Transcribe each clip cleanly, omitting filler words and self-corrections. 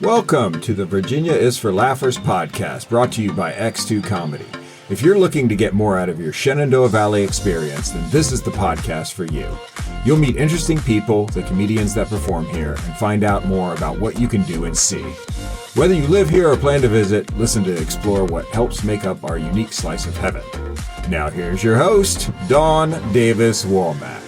Welcome to the Virginia is for Laughers podcast, brought to you by X2 Comedy. If you're looking to get more out of your Shenandoah Valley experience, then this is the podcast for you. You'll meet interesting people, the comedians that perform here, and find out more about what you can do and see. Whether you live here or plan to visit, listen to explore what helps make up our unique slice of heaven. Now here's your host, Dawn Davis Womack.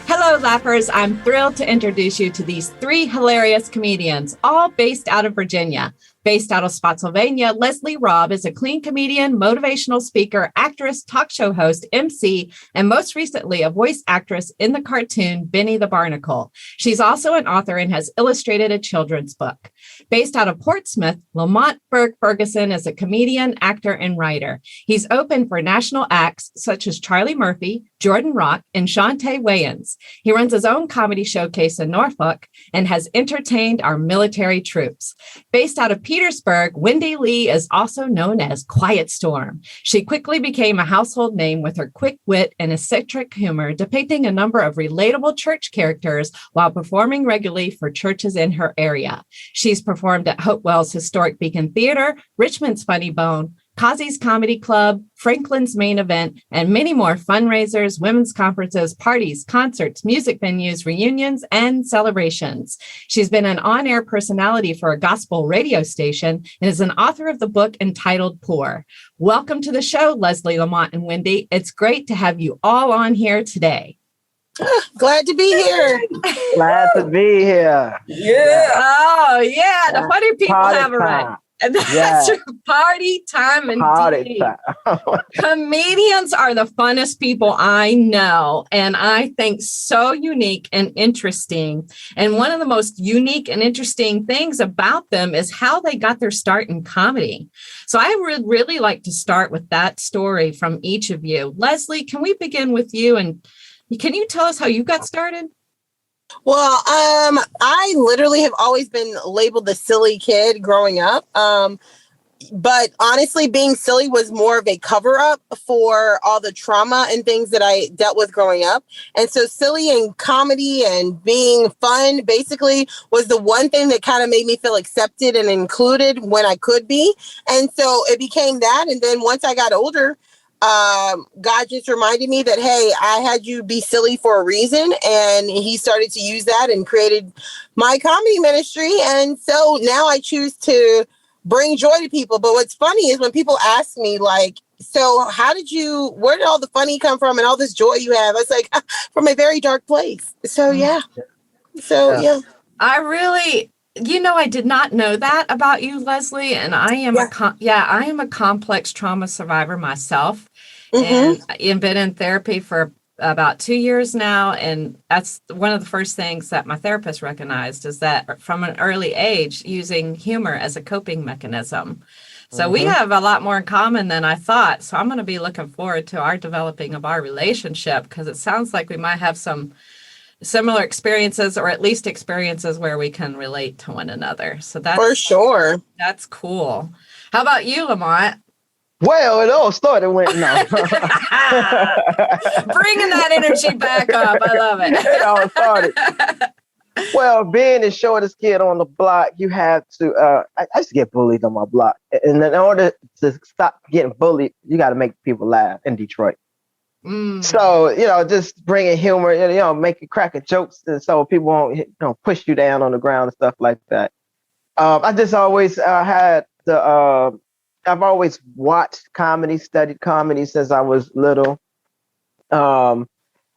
Hello, Laughers. I'm thrilled to introduce you to these three hilarious comedians, all based out of Virginia. Based out of Spotsylvania, Leslie Robb is a clean comedian, motivational speaker, actress, talk show host, MC, and most recently a voice actress in the cartoon Benny the Barnacle. She's also an author and has illustrated a children's book. Based out of Portsmouth, Lamont Ferguson is a comedian, actor, and writer. He's opened for national acts such as Charlie Murphy, Jordan Rock, and Shantae Wayans. He runs his own comedy showcase in Norfolk and has entertained our military troops. Based out of Petersburg, Wendy Lee is also known as QuietStorm. She quickly became a household name with her quick wit and eccentric humor, depicting a number of relatable church characters while performing regularly for churches in her area. She's performed at Hopewell's Historic Beacon Theater, Richmond's Funny Bone, Kazi's Comedy Club, Franklin's Main Event, and many more fundraisers, women's conferences, parties, concerts, music venues, reunions, and celebrations. She's been an on-air personality for a gospel radio station and is an author of the book entitled Poor. Welcome to the show, Leslie, Lamont, and Wendy. It's great to have you all on here today. Glad to be here. Glad to be here. Yeah. Oh, yeah. The funny people Party have a right. time. And that's your party time indeed. Party time. Comedians are the funnest people I know, and I think so unique and interesting. And one of the most unique and interesting things about them is how they got their start in comedy. So I would really like to start with that story from each of you. Leslie, can we begin with you? And can you tell us how you got started? Well, I literally have always been labeled the silly kid growing up. But honestly, being silly was more of a cover up for all the trauma and things that I dealt with growing up. And so silly and comedy and being fun basically was the one thing that kind of made me feel accepted and included when I could be. And so it became that. And then once I got older, God just reminded me that, hey, I had you be silly for a reason. And he started to use that and created my comedy ministry. And so now I choose to bring joy to people. But what's funny is when people ask me, like, so where did all the funny come from and all this joy you have? It's like from a very dark place. So, yeah. I really... I did not know that about you, Leslie, and I am I am a complex trauma survivor myself, and I've been in therapy for about 2 years now, and that's one of the first things that my therapist recognized is that from an early age, using humor as a coping mechanism. So we have a lot more in common than I thought. So I'm going to be looking forward to our developing of our relationship because it sounds like we might have some similar experiences, or at least experiences where we can relate to one another. So that's for sure. That's cool. How about you, Lamont? Well, it all started when Bringing that energy back up. I love it. It all started. Well, being the shortest kid on the block, you have to. I used to get bullied on my block, and in order to stop getting bullied, you got to make people laugh in Detroit. So, just bringing humor, making cracking jokes so people won't, push you down on the ground and stuff like that. I just always I've always watched comedy, studied comedy since I was little. And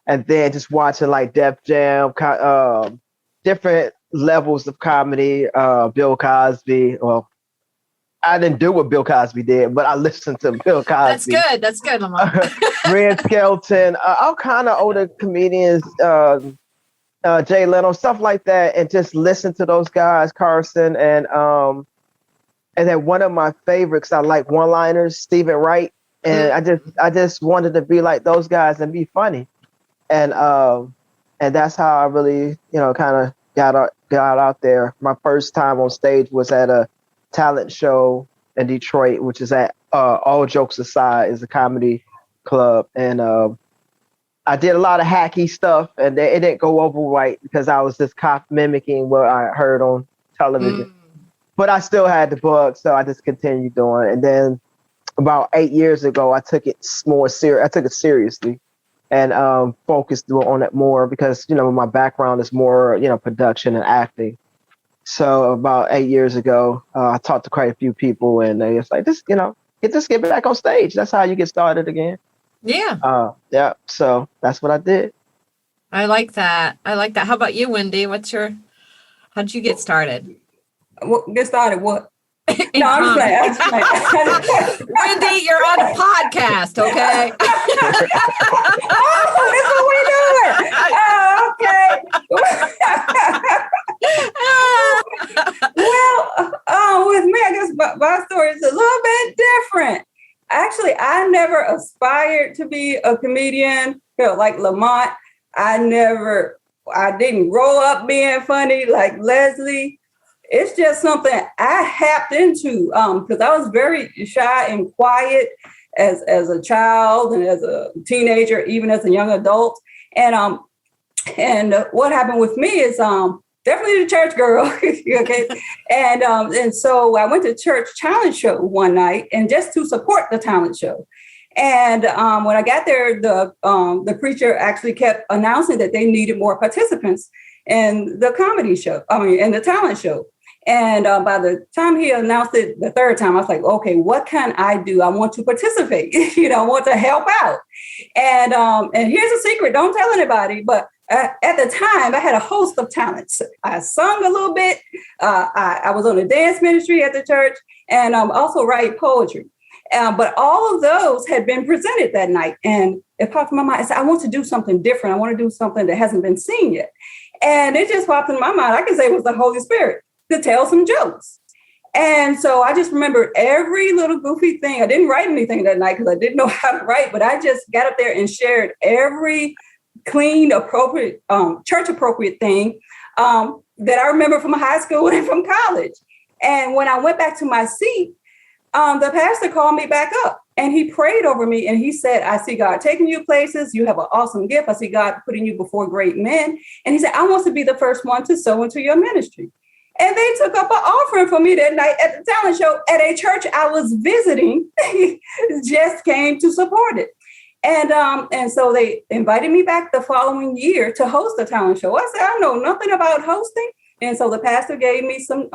then just watching like Def Jam, different levels of comedy, Bill Cosby. Well, I didn't do what Bill Cosby did, but I listened to Bill Cosby. That's good, Lamont. Red Skelton, all kind of older comedians, Jay Leno, stuff like that, and just listen to those guys, Carson, and then one of my favorites, I like one-liners, Stephen Wright, and I just wanted to be like those guys and be funny, and that's how I really, kind of got out there. My first time on stage was at a talent show in Detroit, which is at All Jokes Aside, is a comedy club, and I did a lot of hacky stuff, and it didn't go over right because I was just mimicking what I heard on television. But I still had the book, so I just continued doing it. And then about 8 years ago, I took it more serious. I took it seriously and focused on it more because, my background is more, production and acting. So about 8 years ago, I talked to quite a few people, and they was like, get back on stage. That's how you get started again. Yeah. Yeah. So that's what I did. I like that. How about you, Wendy? How'd you get started? Get started what? No, I'm just playing. Wendy, you're on a podcast, okay? Oh, that's what we're doing. Oh, okay. Well, with me, I guess my story is a little bit different. Actually, I never aspired to be a comedian, like Lamont. I didn't grow up being funny like Leslie. It's just something I happed into because I was very shy and quiet as a child and as a teenager, even as a young adult. And what happened with me is definitely the church girl. Okay. And so I went to church talent show one night and just to support the talent show. And when I got there, the preacher actually kept announcing that they needed more participants in the comedy show, in the talent show. And by the time he announced it the third time, I was like, okay, what can I do? I want to participate. I want to help out. And here's a secret. Don't tell anybody. But at the time, I had a host of talents. I sung a little bit. I was on a dance ministry at the church and also write poetry. But all of those had been presented that night. And it popped in my mind. I said, I want to do something different. I want to do something that hasn't been seen yet. And it just popped in my mind. I can say it was the Holy Spirit to tell some jokes. And so I just remember every little goofy thing. I didn't write anything that night because I didn't know how to write, but I just got up there and shared every clean, appropriate, church appropriate thing that I remember from high school and from college. And when I went back to my seat, the pastor called me back up and he prayed over me. And he said, I see God taking you places. You have an awesome gift. I see God putting you before great men. And he said, I want to be the first one to sow into your ministry. And they took up an offering for me that night at the talent show at a church I was visiting, just came to support it. And so they invited me back the following year to host the talent show. I said, I know nothing about hosting. And so the pastor gave me some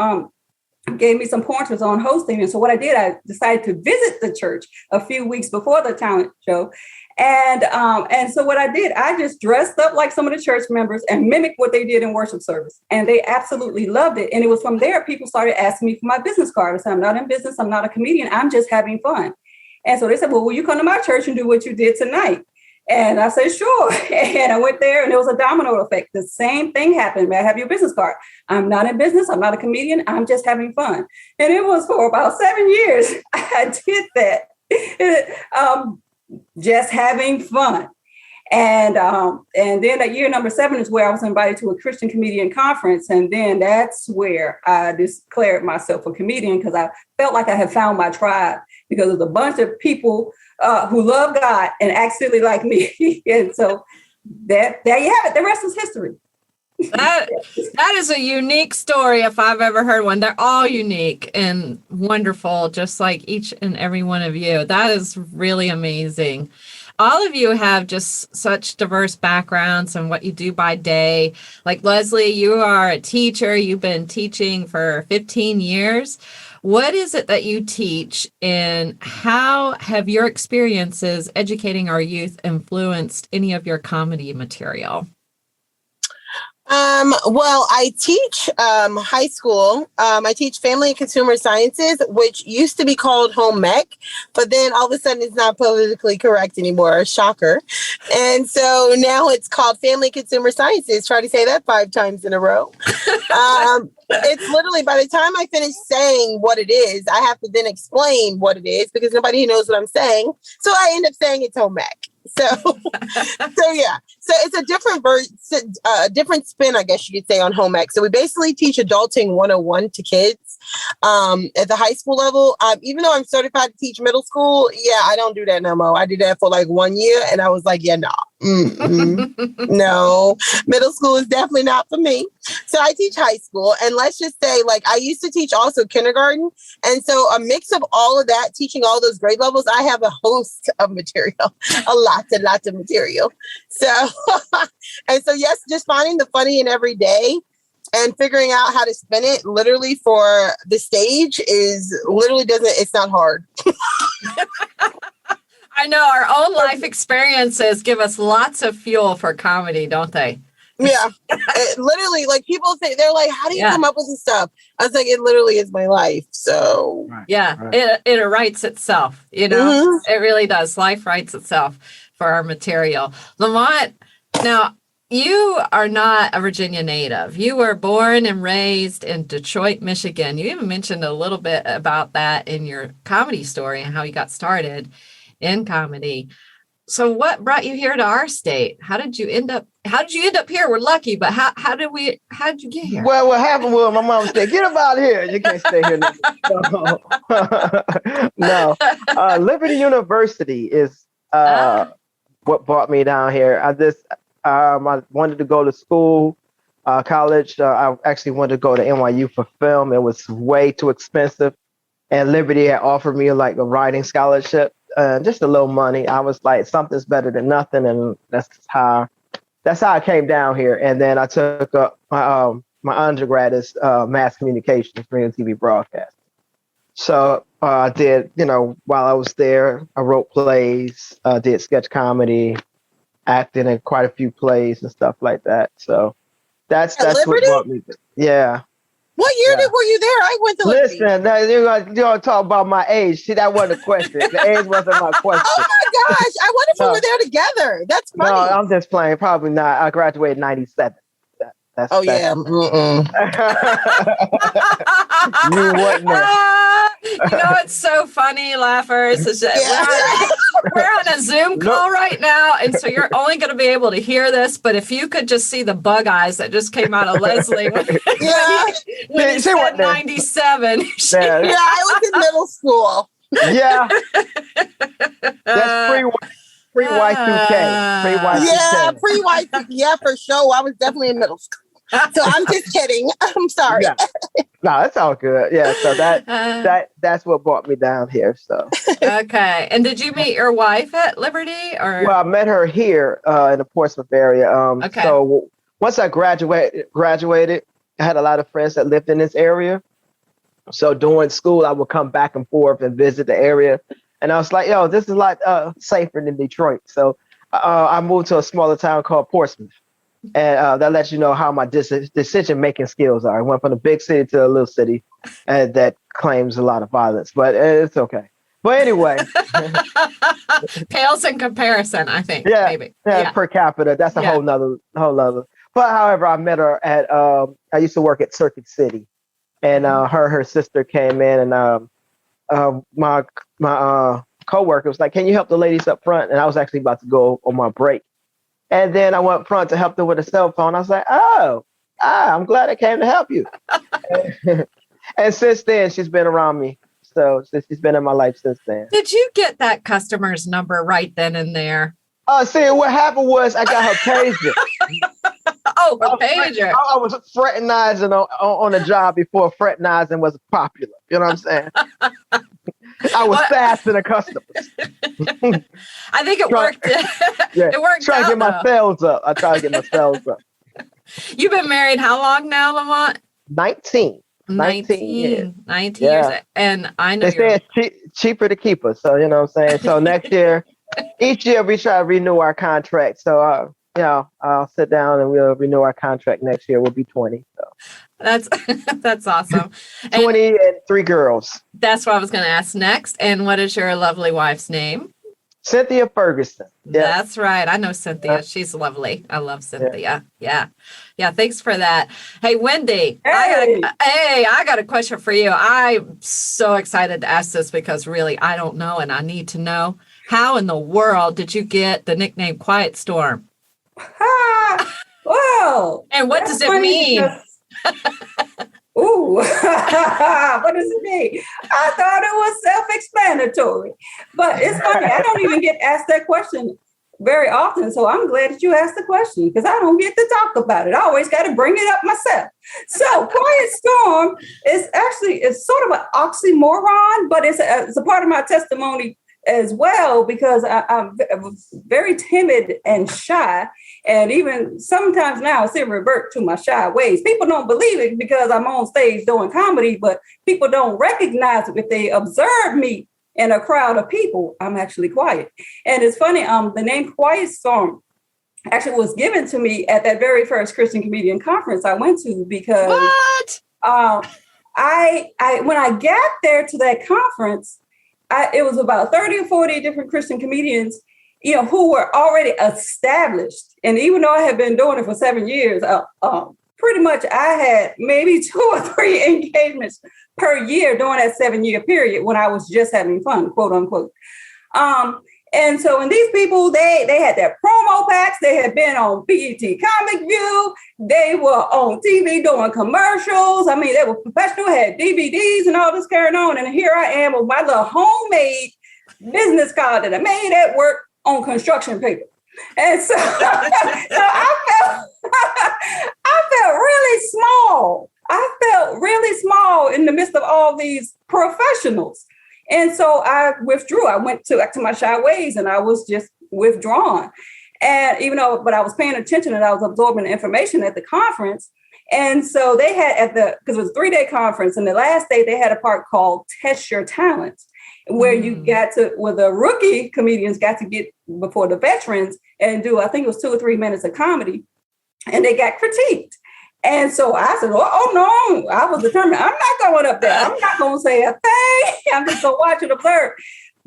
pointers on hosting. And so what I did, I decided to visit the church a few weeks before the talent show. And so what I did, I just dressed up like some of the church members and mimicked what they did in worship service. And they absolutely loved it. And it was from there, people started asking me for my business card. I said, I'm not in business. I'm not a comedian. I'm just having fun. And so they said, well, will you come to my church and do what you did tonight? And I said, sure. And I went there and it was a domino effect. The same thing happened. May I have your business card? I'm not in business. I'm not a comedian. I'm just having fun. And it was for about 7 years. I did that. Just having fun. And then at year number 7 is where I was invited to a Christian comedian conference. And then that's where I declared myself a comedian because I felt like I had found my tribe because there's a bunch of people who love God and act silly like me. And so there you have it. The rest is history. That is a unique story if I've ever heard one. They're all unique and wonderful, just like each and every one of you. That is really amazing. All of you have just such diverse backgrounds and what you do by day. Like Leslie, you are a teacher. You've been teaching for 15 years. What is it that you teach, and how have your experiences educating our youth influenced any of your comedy material? Well, I teach high school. I teach family and consumer sciences, which used to be called home ec, but then all of a sudden it's not politically correct anymore. Shocker. And so now it's called family and consumer sciences. Try to say that 5 times in a row. It's literally by the time I finish saying what it is, I have to then explain what it is because nobody knows what I'm saying. So I end up saying it's home ec. So yeah. So it's a different spin, I guess you could say, on home ec. So we basically teach adulting 101 to kids. at the high school level. Even though I'm certified to teach middle school, I don't do that no more. I did that for like 1 year, and I was like, no, no, middle school is definitely not for me. So I teach high school, and let's just say, like, I used to teach also kindergarten, and so a mix of all of that, teaching all those grade levels, I have a host of material, a lot of material. So, and so yes, just finding the funny in every day and figuring out how to spin it literally for the stage it's not hard. I know our own life experiences give us lots of fuel for comedy, don't they? Yeah. Literally, like people say, they're like, how do you come up with this stuff? I was like, it literally is my life. So it writes itself, it really does. Life writes itself for our material. Lamont, now you are not a Virginia native. You were born and raised in Detroit, Michigan. You even mentioned a little bit about that in your comedy story and how you got started in comedy. So what brought you here to our state? How did you end up here? We're lucky, but how did you get here? Well, what happened was my mom said, get up out of here. You can't stay here. No. Liberty University is what brought me down here. I wanted to go to school, college. I actually wanted to go to NYU for film. It was way too expensive. And Liberty had offered me like a writing scholarship, just a little money. I was like, something's better than nothing. And that's how I came down here. And then I took my undergrad is mass communications, radio and TV broadcast. So I did, while I was there, I wrote plays, did sketch comedy, acting in quite a few plays and stuff like that. So that's what brought me. Yeah. What year were you there? I went to Liberty. Listen, you're gonna talk about my age. See, that wasn't a question. The age wasn't my question. Oh my gosh! I wonder if we were there together. That's funny. No, I'm just playing. Probably not. I graduated in '97. Yeah. You wouldn't know. It's so funny, laughers. We're on a Zoom call right now, and so you're only going to be able to hear this. But if you could just see the bug eyes that just came out of Leslie when he said 97. I was in middle school. Yeah, that's pre-Y2K. Pre-Y2K. Yeah, pre-Y2K. Yeah, for sure. I was definitely in middle school. So I'm just kidding. I'm sorry. Yeah. No, that's all good. Yeah. So that's what brought me down here. So okay. And did you meet your wife at Liberty, or? Well, I met her here in the Portsmouth area. Okay. So once I graduated, I had a lot of friends that lived in this area. So during school, I would come back and forth and visit the area. And I was like, yo, this is a lot safer than Detroit. So I moved to a smaller town called Portsmouth. And that lets you know how my decision-making skills are. I went from a big city to a little city that claims a lot of violence, but it's okay. But anyway. Pales in comparison, I think. Yeah, maybe. Yeah, per capita. That's a whole nother. But however, I met her at, I used to work at Circuit City. And her sister came in, and my coworker was like, can you help the ladies up front? And I was actually about to go on my break. And then I went up front to help them with a cell phone. I was like, I'm glad I came to help you. And since then, she's been around me. So she's been in my life since then. Did you get that customer's number right then and there? See, what happened was I got her pager. Her pager. I was fraternizing on a job before fraternizing was popular. You know what I'm saying? I was fast to the customers. I think it worked. It worked. Trying to get my sales up. I try to get my sales up. You've been married how long now, Lamont? 19 years. 19 years. And I know they say cheaper to keep us. So, you know what I'm saying? So next year, each year we try to renew our contract. So, I'll sit down and we'll renew our contract next year. We'll be 20. So. That's awesome. 20 and 3 girls. That's what I was going to ask next. And what is your lovely wife's name? Cynthia Ferguson. Yeah. That's right. I know Cynthia. She's lovely. I love Cynthia. Yeah. Thanks for that. Hey, Wendy, I got a question for you. I'm so excited to ask this because really I don't know and I need to know. How in the world did you get the nickname QuietStorm? Wow. And what does it mean? Ooh, what does it mean? I thought it was self-explanatory, but it's funny. I don't even get asked that question very often. So I'm glad that you asked the question because I don't get to talk about it. I always got to bring it up myself. So Quiet Storm it's sort of an oxymoron, but it's a part of my testimony as well, because I was very timid and shy. And even sometimes now I still revert to my shy ways. People don't believe it because I'm on stage doing comedy, but people don't recognize it if they observe me in a crowd of people. I'm actually quiet. And it's funny, the name Quiet Storm actually was given to me at that very first Christian comedian conference I went to, because What? I when I got there to that conference, it was about 30 or 40 different Christian comedians, who were already established. And even though I had been doing it for 7 years, pretty much I had maybe 2 or 3 engagements per year during that 7-year period when I was just having fun, quote unquote. And so, and these people, they had their promo packs. They had been on BET Comic View. They were on TV doing commercials. I mean, they were professional, had DVDs and all this carrying on. And here I am with my little homemade business card that I made at work on construction paper. And so, I felt really small. I felt really small in the midst of all these professionals. And so I withdrew. I went back to my shy ways and I was just withdrawn. And but I was paying attention and I was absorbing the information at the conference. And so they had because it was a 3-day conference, and the last day they had a part called Test Your Talent, where where the rookie comedians got to get before the veterans and do, I think it was 2 or 3 minutes of comedy, and they got critiqued. And so I said, oh no, I was determined. I'm not going up there. I'm not going to say a thing. I'm just going to watch and observe.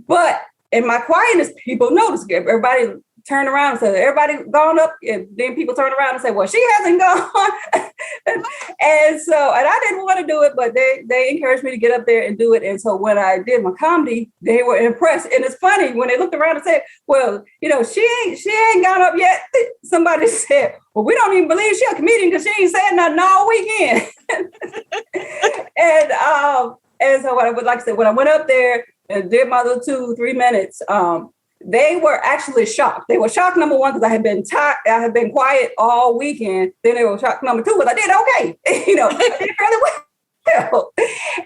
But in my quietness, people noticed. Everybody turned around and said, everybody gone up? And then people turned around and said, well, she hasn't gone. And I didn't want to do it, but they encouraged me to get up there and do it. And so when I did my comedy, they were impressed. And it's funny when they looked around and said, well, she ain't gone up yet. Somebody said, well, we don't even believe she's a comedian because she ain't said nothing all weekend. And so what I would like to say, when I went up there and did my little 2-3 minutes, they were actually shocked. They were shocked, number one, because I had been quiet all weekend. Then they were shocked, number two, but I did okay. I did fairly well.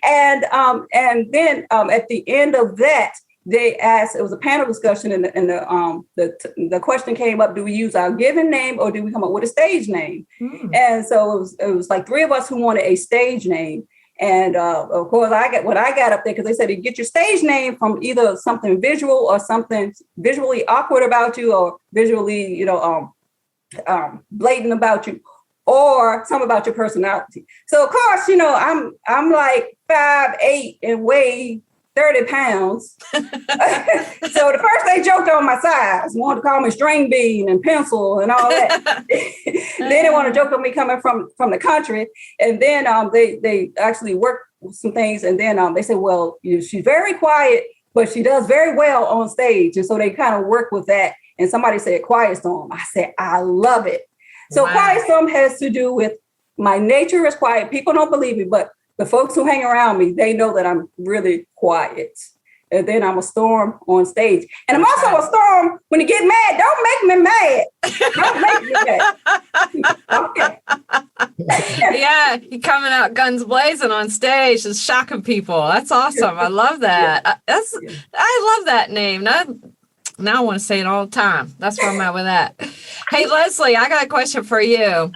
And then at the end of that, they asked. It was a panel discussion, and the question came up: do we use our given name or do we come up with a stage name? And so it was like 3 of us who wanted a stage name. And of course, when I got up there, because they said to get your stage name from either something visual or something visually awkward about you, or visually, blatant about you, or something about your personality. So of course, I'm like 5'8" and weigh 30 pounds. So the first they joked on my size, wanted to call me string bean and pencil and all that. Then they want to joke on me coming from the country. And then they actually worked some things. And then they said, well, she's very quiet, but she does very well on stage. And so they kind of work with that. And somebody said Quiet Storm. I said, I love it. So wow. Quiet Storm has to do with my nature is quiet. People don't believe me, but the folks who hang around me, they know that I'm really quiet. And then I'm a storm on stage. And I'm also a storm when you get mad. Don't make me mad. Don't make me mad. Okay. Yeah, you're coming out guns blazing on stage, just shocking people. That's awesome. I love that. I love that name. Now I want to say it all the time. That's where I'm at with that. Hey, Leslie, I got a question for you.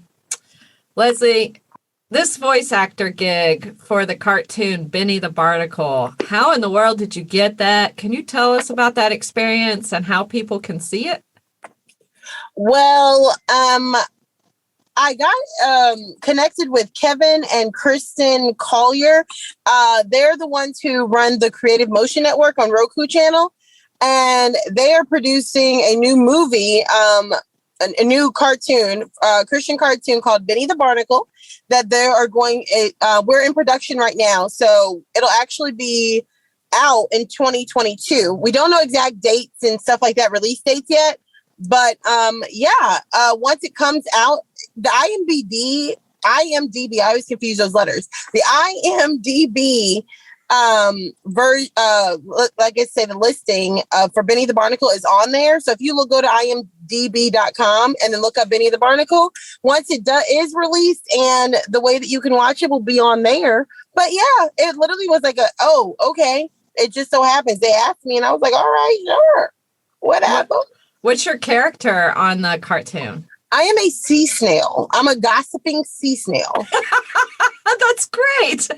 Leslie, this voice actor gig for the cartoon Benny the Barnacle, how in the world did you get that? Can you tell us about that experience and how people can see it? Well, I got connected with Kevin and Kristen Collier. They're the ones who run the Creative Motion Network on Roku channel. And they are producing a new movie, a new cartoon, Christian cartoon called Benny the Barnacle, that they are we're in production right now. So it'll actually be out in 2022. We don't know exact dates and stuff like that, release dates yet. But once it comes out, the IMDb IMDb. I always confuse those letters. The IMDb like I say, the listing for Benny the Barnacle is on there. So if you will go to imdb.com and then look up Benny the Barnacle, once it is released and the way that you can watch it will be on there. But yeah, it literally was like okay. It just so happens they asked me and I was like, all right, sure. Whatever. What's your character on the cartoon? I am a sea snail. I'm a gossiping sea snail. That's great.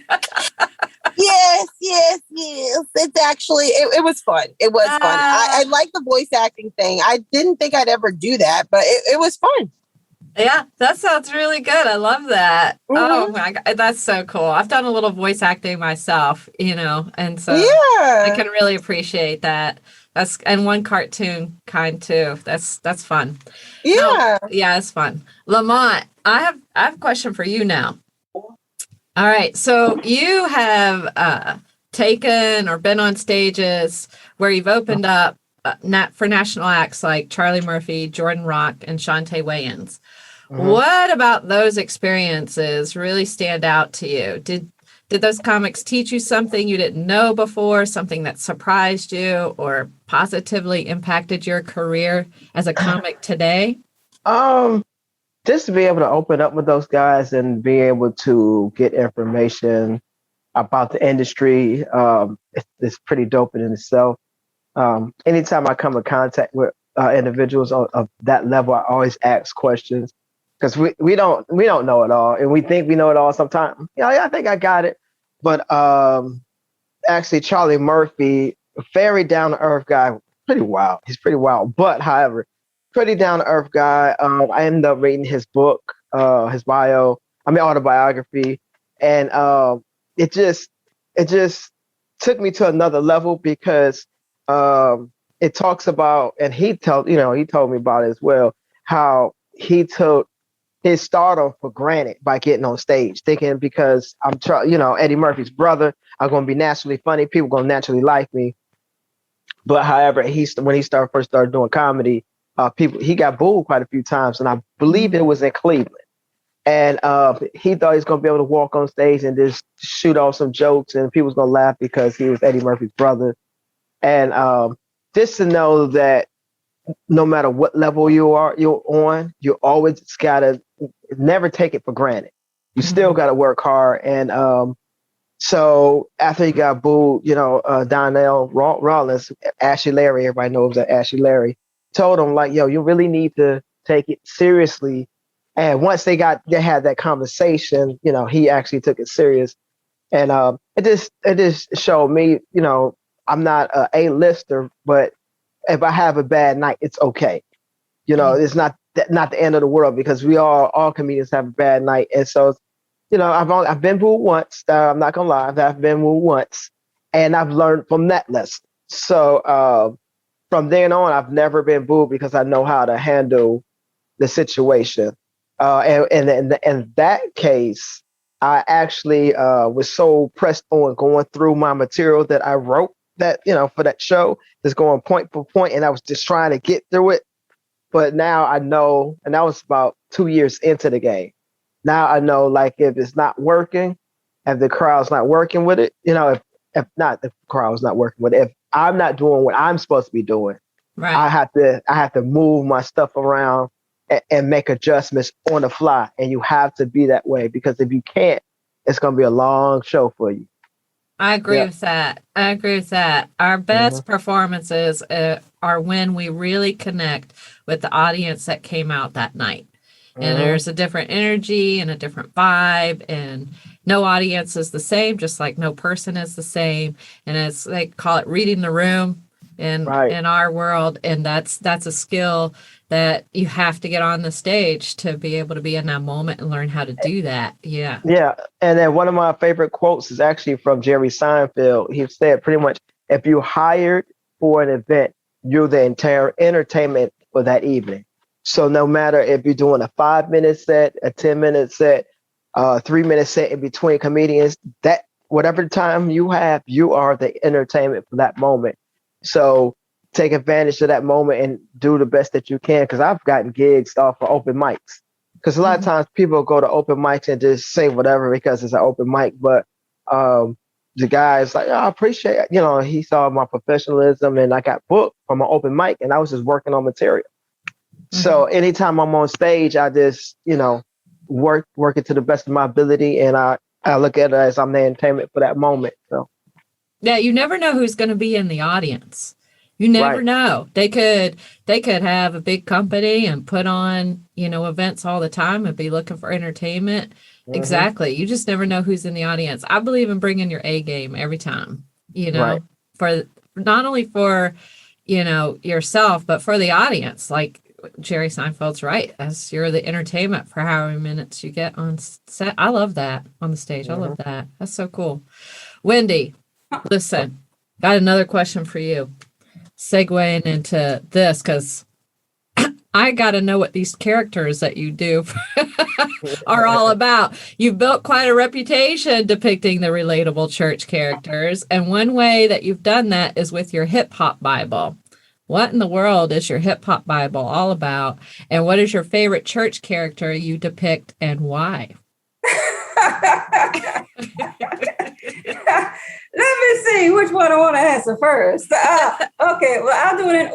Yes. It's actually, it was fun. It was fun. I like the voice acting thing. I didn't think I'd ever do that, but it was fun. Yeah, that sounds really good. I love that. Mm-hmm. Oh my God, that's so cool. I've done a little voice acting myself, and so yeah. I can really appreciate that. And one cartoon kind too. That's fun. Yeah. Yeah, it's fun. Lamont, I have a question for you now. All right. So you have taken or been on stages where you've opened up for national acts like Charlie Murphy, Jordan Rock, and Shantae Wayans. Mm-hmm. What about those experiences really stand out to you? Did those comics teach you something you didn't know before, something that surprised you or positively impacted your career as a comic today? Just to be able to open up with those guys and be able to get information about the industry, it's pretty dope in itself. Anytime I come in contact with individuals of that level, I always ask questions because we don't know it all, and we think we know it all sometimes. Yeah, I think I got it. But actually, Charlie Murphy, very down to earth guy, pretty wild. He's pretty wild, but however, pretty down to earth guy. I ended up reading his book, his autobiography, and it just took me to another level because it talks about, and he told me about it as well, how he took his stardom for granted by getting on stage, thinking because I'm Eddie Murphy's brother, I'm going to be naturally funny, people going to naturally like me. But however, when he first started doing comedy, he got booed quite a few times, and I believe it was in Cleveland. And he thought he was going to be able to walk on stage and just shoot off some jokes, and people was going to laugh because he was Eddie Murphy's brother. And just to know that no matter what level you're on, you always gotta never take it for granted. You still gotta work hard. And so after he got booed, Donnell Rawlins, Ashley Larry, everybody knows that Ashley Larry, told him like, yo, you really need to take it seriously. And once they had that conversation, he actually took it serious. And it just showed me, I'm not a A-lister, but if I have a bad night, it's okay. It's not the end of the world because we all comedians have a bad night. And so, I've been booed once. I'm not gonna lie, I've been booed once, and I've learned from that lesson. So from then on, I've never been booed because I know how to handle the situation. And in that case, I actually was so pressed on going through my material that I wrote that, for that show, just going point for point, and I was just trying to get through it. But now I know, and that was about 2 years into the game. Now I know, like, if it's not working, if the crowd's not working with it, if the crowd's not working with it, if I'm not doing what I'm supposed to be doing, right, I have to move my stuff around and make adjustments on the fly. And you have to be that way, because if you can't, it's going to be a long show for you. I agree with that. Our best performances are when we really connect with the audience that came out that night. And there's a different energy and a different vibe, and no audience is the same, just like no person is the same. And it's, they call it reading the room in our world. And that's a skill that you have to get on the stage to be able to be in that moment and learn how to do that. Yeah. Yeah. And then one of my favorite quotes is actually from Jerry Seinfeld. He said pretty much, if you're hired for an event, you're the entire entertainment for that evening. So no matter if you're doing a 5-minute set, a 10-minute set, 3-minute set in between comedians, that whatever time you have, you are the entertainment for that moment. So take advantage of that moment and do the best that you can. Because I've gotten gigs off of open mics. Because a lot of times people go to open mics and just say whatever because it's an open mic. But the guy's like, oh, I appreciate it. You know, he saw my professionalism and I got booked from an open mic and I was just working on material. So anytime I'm on stage, I just, you know, work it to the best of my ability. And I look at it as I'm the entertainment for that moment. So yeah, you never know who's going to be in the audience. You never know. They could have a big company and put on, you know, events all the time and be looking for entertainment. Exactly. You just never know who's in the audience. I believe in bringing your A game every time, you know, for not only for, you know, yourself, but for the audience. Like Jerry Seinfeld's right. As you're the entertainment for however many minutes you get on set. I love that on the stage. I love that. That's so cool. Wendy, listen, got another question for you. Segueing into this, because I got to know what these characters that you do are all about. You've built quite a reputation depicting the relatable church characters. And one way that you've done that is with your hip hop Bible. What in the world is your hip hop Bible all about? And what is your favorite church character you depict and why? Let me see which one I want to answer first. Okay, well, I'll do it in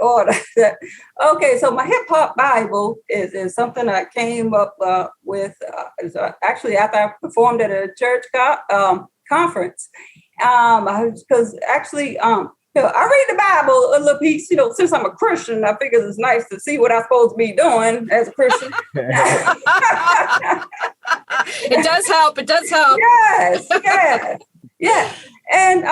order. Okay, so my hip hop Bible is something I came up with actually after I performed at a church conference. Because actually, you know, I read the Bible a little piece, you know, since I'm a Christian, I figure it's nice to see what I'm supposed to be doing as a Christian. It does help. It does help. Yes. And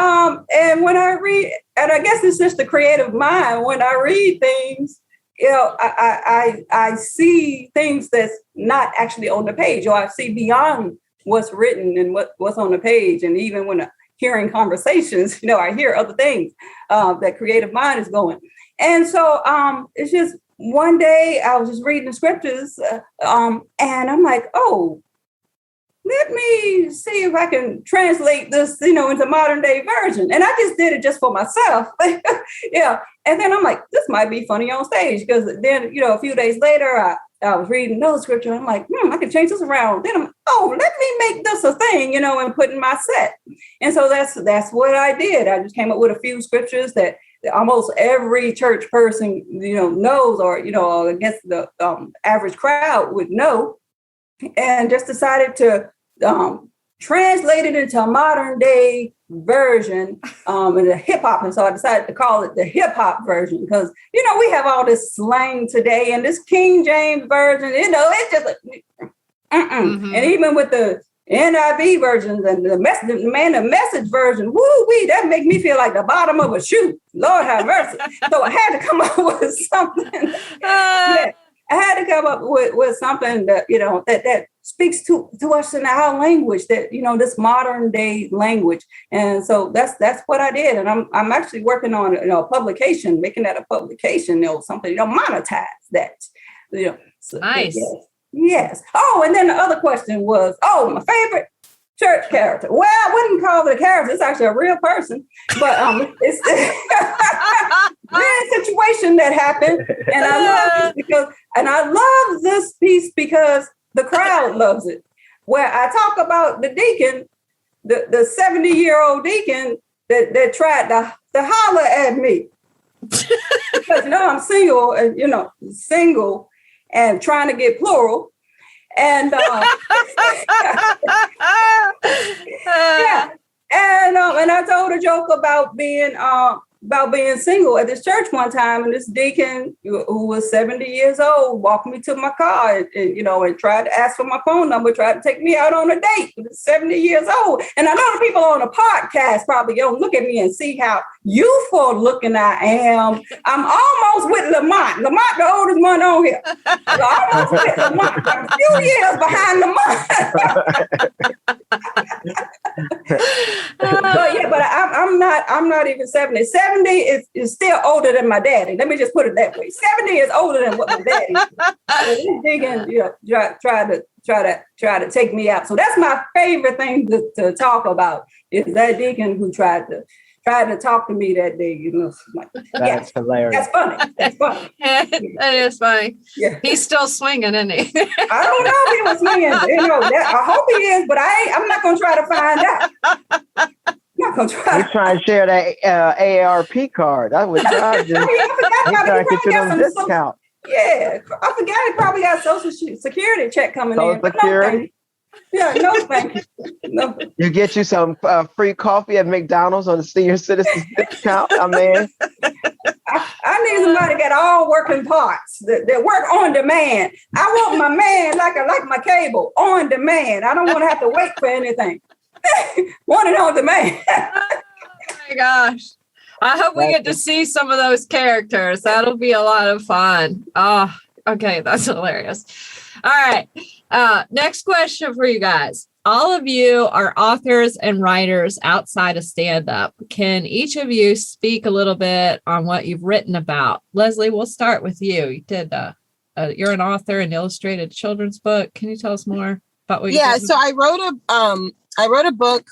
when I read, and I guess it's just the creative mind, when I read things, you know, I see things that's not actually on the page, or I see beyond what's written and what's on the page. And even when hearing conversations, you know, I hear other things that creative mind is going. And so it's just one day I was just reading the scriptures and I'm like, oh, let me see if I can translate this, you know, into modern day version. And I just did it just for myself. Yeah. And then I'm like, this might be funny on stage, because then, you know, a few days later, I was reading another scripture. I'm like, I can change this around. Then I'm, let me make this a thing, you know, and put in my set. And so that's what I did. I just came up with a few scriptures that almost every church person, you know, knows, or, you know, I guess the average crowd would know, and just decided to translate it into a modern day version in the hip hop. And so I decided to call it the hip hop version, because, you know, we have all this slang today, and this King James version, you know, it's just like, And even with the NIV versions and the message version, woo-wee, that make me feel like the bottom of a shoe. Lord have mercy. So I had to come up with something. I had to come up with something that, you know, that speaks to us in our language, that, you know, this modern day language. And so that's what I did. And I'm actually working on, you know, a publication, making that a publication, you know, something, you know, monetize that, you know. So, nice. Yes. Oh, and then the other question was, my favorite church character. Well, I wouldn't call it a character. It's actually a real person, but it's a real situation that happened. And I love this piece because the crowd loves it. Where I talk about the deacon, the 70-year-old deacon that tried to holler at me. Because, you know, I'm single and trying to get plural. And and I told a joke about being single at this church one time, and this deacon who was 70 years old walked me to my car and you know, and tried to ask for my phone number, tried to take me out on a date. 70 years old. And I know the people on the podcast probably don't look at me and see how youthful looking I am. I'm almost with Lamont. Lamont, the oldest one on here. I'm almost with Lamont. I'm a few years behind Lamont. But I'm not even 70. 70 is still older than my daddy. Let me just put it that way. 70 is older than what my daddy is. So this digging, you know, try to take me out. So that's my favorite thing to talk about, is that deacon who tried to, tried to talk to me that day. You know, like, That's hilarious. that's funny. That's funny. That is funny. Yeah. He's still swinging, isn't he? I don't know if he was swinging. You know, I hope he is, but I'm not gonna try to find out. I'm not gonna try. We trying to share that AARP card. That was I just. I forgot Trying about to get you them discount. Yeah, I forgot he probably got Social Security check coming Social in. But Security? No, no, thank you. No. You get you some free coffee at McDonald's on the senior citizens discount. I mean, I need somebody that got all working parts that work on demand. I want my man like my cable on demand. I don't want to have to wait for anything. Want it on demand. Oh my gosh. I hope we get to see some of those characters. That'll be a lot of fun. Oh, okay. That's hilarious. All right. Next question for you guys. All of you are authors and writers outside of stand-up. Can each of you speak a little bit on what you've written about? Leslie, we'll start with you. You did, you're an author and illustrated children's book. Can you tell us more about what you did? Yeah, so I wrote a book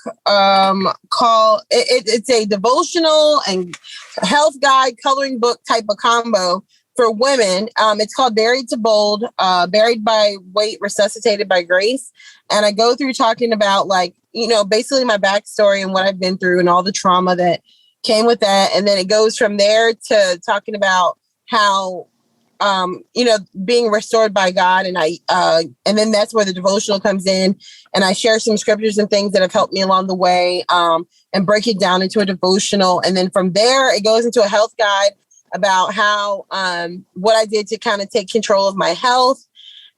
called it's a devotional and health guide coloring book type of combo for women. It's called Buried to Bold, Buried by Weight, Resuscitated by Grace. And I go through talking about basically my backstory and what I've been through and all the trauma that came with that. And then it goes from there to talking about how being restored by God. And and then that's where the devotional comes in. And I share some scriptures and things that have helped me along the way, and break it down into a devotional. And then from there, it goes into a health guide about how, what I did to kind of take control of my health.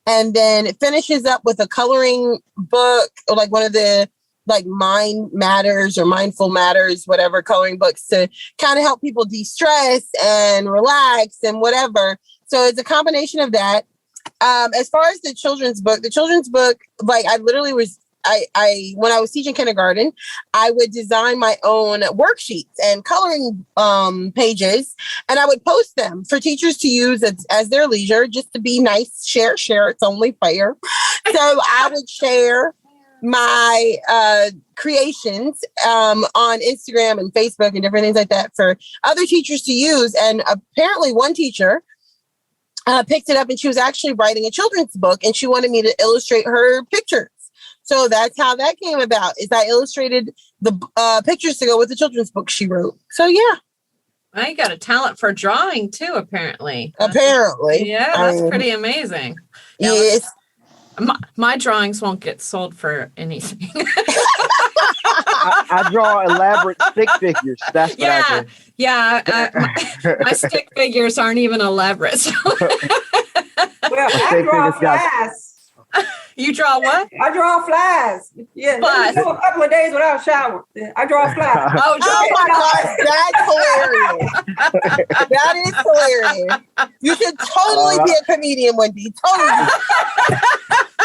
And then it finishes up with a coloring book, or like one of the Mind Matters or Mindful Matters, whatever coloring books to kind of help people de-stress and relax and whatever. So it's a combination of that. As far as the children's book, I literally was, when I was teaching kindergarten, I would design my own worksheets and coloring pages, and I would post them for teachers to use as their leisure, just to be nice, share, it's only fair. So I would share my creations on Instagram and Facebook and different things like that for other teachers to use. And apparently one teacher picked it up, and she was actually writing a children's book, and she wanted me to illustrate her pictures. So that's how that came about, is I illustrated the pictures to go with the children's book she wrote. So yeah. Well, you got a talent for drawing too, apparently. Yeah, that's pretty amazing. Yes. My drawings won't get sold for anything. I draw elaborate stick figures. That's what I do. Yeah. My stick figures aren't even elaborate. So. Well, I draw flies. You draw what? I draw flies. Yeah, flies. A couple of days without shower. I draw flies. Oh my gosh, that's hilarious. That is hilarious. You should totally be a comedian, Wendy. Totally.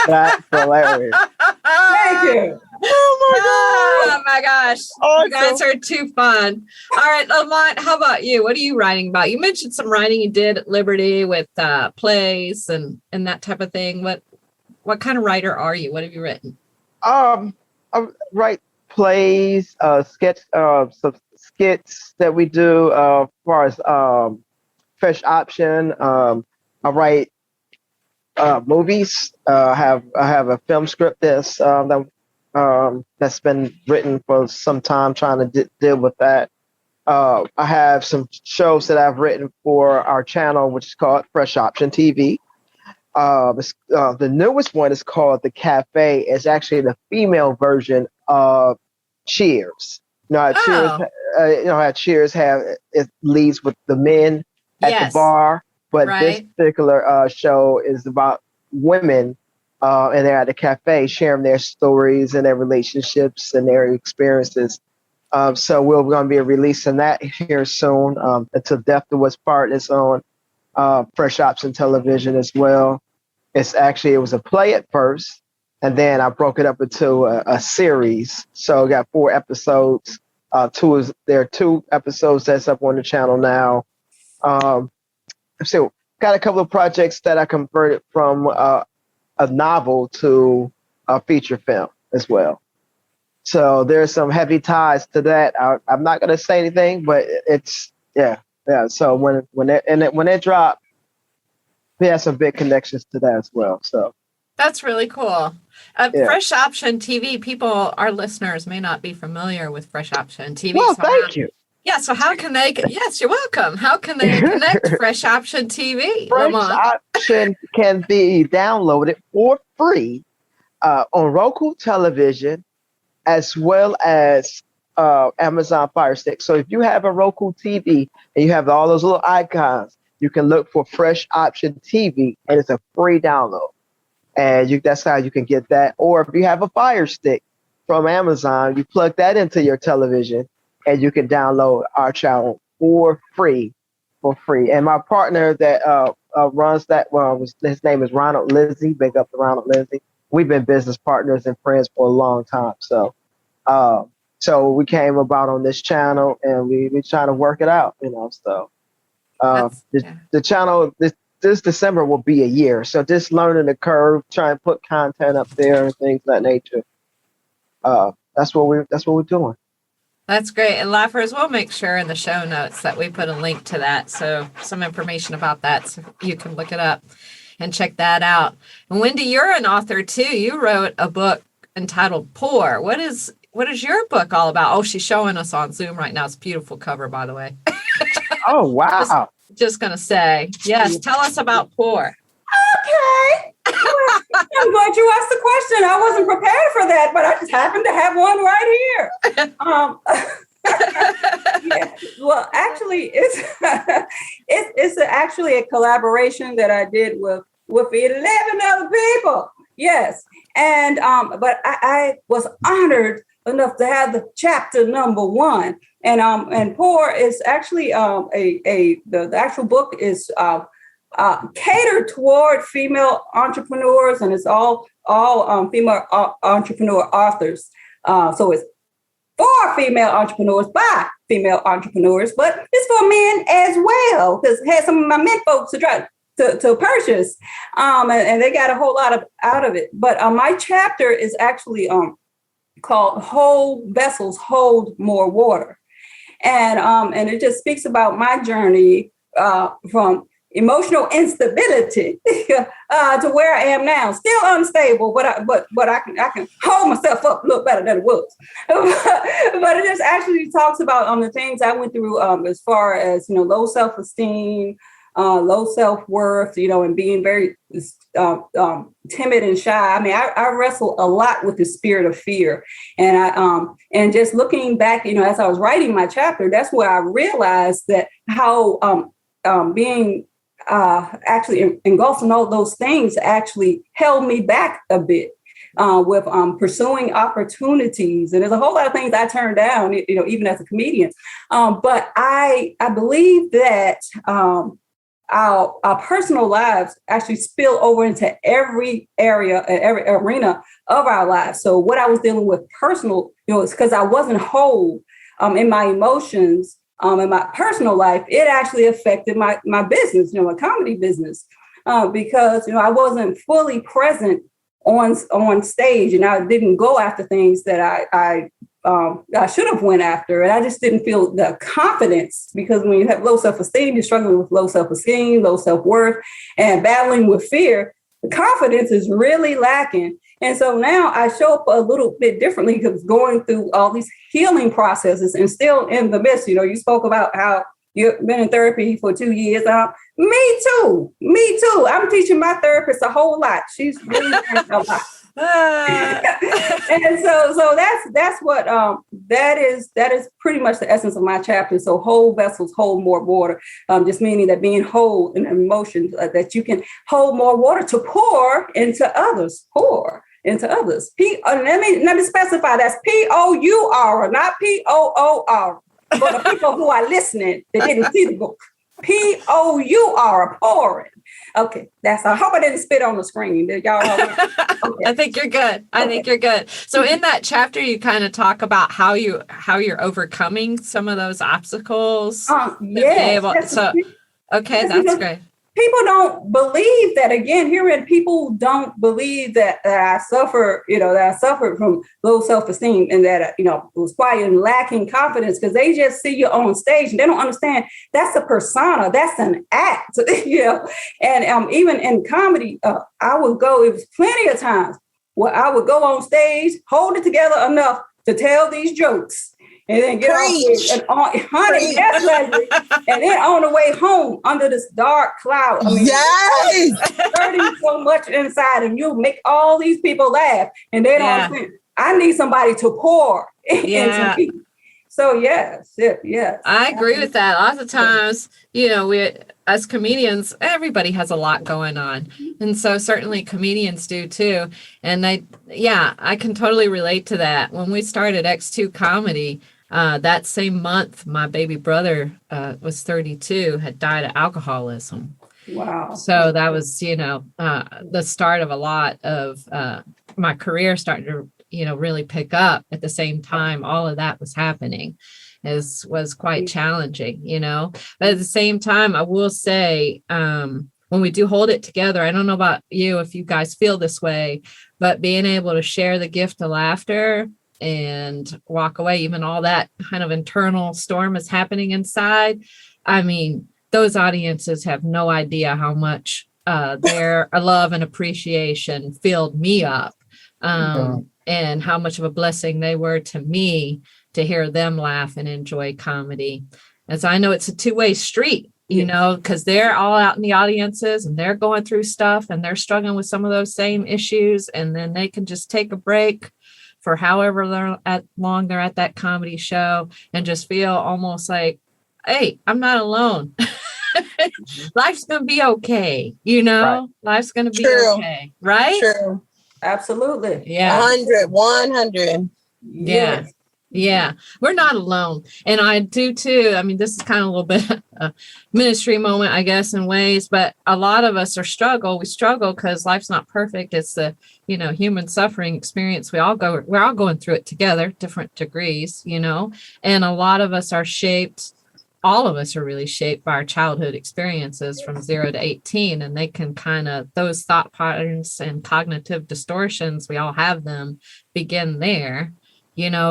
That's hilarious. Thank you. Oh my gosh. Awesome. You guys are too fun. All right, Lamont, how about you? What are you writing about? You mentioned some writing you did at Liberty with plays and that type of thing. What kind of writer are you? What have you written? I write plays, some skits that we do as far as Fresh Option. I write movies. I have a film script that's been written for some time, trying to deal with that. I have some shows that I've written for our channel, which is called Fresh Option TV. The newest one is called The Cafe. It's actually the female version of Cheers. How Cheers it leads with the men at the bar, but this particular show is about women, and they're at the cafe sharing their stories and their relationships and their experiences. So we're going to be releasing that here soon. Until Death Do Us Part is on Fresh Option Television as well. It was a play at first, and then I broke it up into a series. So I got 4 episodes. There are 2 episodes that's up on the channel now. So got a couple of projects that I converted from a novel to a feature film as well. So there's some heavy ties to that. I'm not gonna say anything, but it's yeah. So when it dropped, we had some big connections to that as well. So That's really cool. Yeah. Fresh Option TV, our listeners may not be familiar with Fresh Option TV. well, so thank you. Yeah, so how can they, yes, you're welcome. How can they connect Fresh Option TV, Fresh Lamont? Option can be downloaded for free on Roku television as well as Amazon Fire Stick. So if you have a Roku TV and you have all those little icons, you can look for Fresh Option TV, and it's a free download. And that's how you can get that. Or if you have a Fire Stick from Amazon, you plug that into your television, and you can download our channel for free. And my partner that runs that, his name is Ronald Lizzie. Big up to Ronald Lizzie. We've been business partners and friends for a long time. So we came about on this channel, and we trying to work it out, So the channel this December will be a year. So just learning the curve, trying to put content up there and things of that nature. That's what we're doing. That's great. And Laughers, we'll make sure in the show notes that we put a link to that. So some information about that, so you can look it up and check that out. And Wendy, you're an author too. You wrote a book entitled Poor. What is your book all about? Oh, she's showing us on Zoom right now. It's a beautiful cover, by the way. Oh, wow. Just going to say, yes, tell us about Poor. Okay. I'm glad you asked the question. I wasn't prepared for that, but I just happened to have one right here. Yeah. Well, actually, it's actually a collaboration that I did with 11 other people. Yes, and but I was honored enough to have the chapter number 1, and Poor is actually the actual book is catered toward female entrepreneurs, and it's all female entrepreneur authors. So it's for female entrepreneurs by female entrepreneurs, but it's for men as well, because it had some of my men folks to try to purchase, and they got a whole lot out of it. But my chapter is actually called "Whole Vessels Hold More Water," and it just speaks about my journey from emotional instability to where I am now. Still unstable, but I can hold myself up a little better than it was. But it just actually talks about the things I went through as far as low self-esteem, low self-worth, and being very timid and shy. I mean, I wrestle a lot with the spirit of fear, and just looking back, as I was writing my chapter, that's where I realized that how being actually engulfed in all those things actually held me back a bit with pursuing opportunities. And there's a whole lot of things I turned down, even as a comedian. But I believe that our personal lives actually spill over into every area, every arena of our lives. So what I was dealing with personal, it's because I wasn't whole in my emotions. In my personal life, it actually affected my business, my comedy business, because I wasn't fully present on stage, and I didn't go after things that I should have went after, and I just didn't feel the confidence, because when you have low self-esteem, you're struggling with low self-esteem, low self-worth, and battling with fear. The confidence is really lacking. And so now I show up a little bit differently, because going through all these healing processes and still in the midst, you spoke about how you've been in therapy for 2 years. Me too. I'm teaching my therapist a whole lot. She's really learning a lot. And so that's what that is pretty much the essence of my chapter. So whole vessels hold more water, just meaning that being whole in emotions, that you can hold more water to pour into others. Let me specify, that's POUR, not POOR. For the people who are listening that didn't see the book, POUR, pouring. Okay, I hope I didn't spit on the screen. Did y'all? Okay. I think you're good. So in that chapter, you kind of talk about how you're overcoming some of those obstacles. Yes. Okay, that's great. people don't believe that. Again, hearing people don't believe that I suffer, that I suffered from low self-esteem and that, was quiet and lacking confidence, because they just see you on stage and they don't understand that's a persona, that's an act, And even in comedy, I would go, it was plenty of times where I would go on stage, hold it together enough to tell these jokes. And then get Preach. off honey, yes, Leslie. And then on the way home under this dark cloud. Yes. Hurting so much inside, and you make all these people laugh, and they don't understand. I need somebody to pour into me. So yes. I agree with that. Lots of times, we as comedians, everybody has a lot going on. And so certainly comedians do too. And I can totally relate to that. When we started X2 Comedy, that same month, my baby brother was 32, had died of alcoholism. Wow. So that was, the start of a lot of my career starting to, really pick up at the same time. All of that was happening. Was quite challenging, But at the same time, I will say, when we do hold it together, I don't know about you, if you guys feel this way, but being able to share the gift of laughter and walk away, even all that kind of internal storm is happening inside. I mean, those audiences have no idea how much their love and appreciation filled me up, and how much of a blessing they were to me to hear them laugh and enjoy comedy. And so I know it's a two-way street, because they're all out in the audiences and they're going through stuff and they're struggling with some of those same issues. And then they can just take a break for however long they're at that comedy show and just feel almost like, hey, I'm not alone. Life's going to be okay. Right. Life's going to be okay. Right? True. Absolutely. Yeah. 100. Yeah. Yes. Yeah. We're not alone. And I do too. I mean, this is kind of a little bit a ministry moment, I guess, in ways, but a lot of us we struggle because life's not perfect. It's the, human suffering experience. We're all going through it together, different degrees, and a lot of us all of us are really shaped by our childhood experiences from 0 to 18. And they can those thought patterns and cognitive distortions, we all have them, begin there.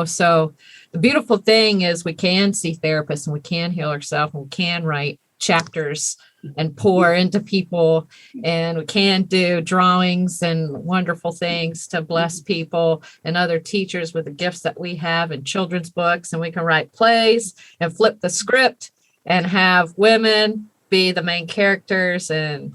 So the beautiful thing is we can see therapists and we can heal ourselves and we can write chapters and pour into people, and we can do drawings and wonderful things to bless people and other teachers with the gifts that we have in children's books, and we can write plays and flip the script and have women be the main characters and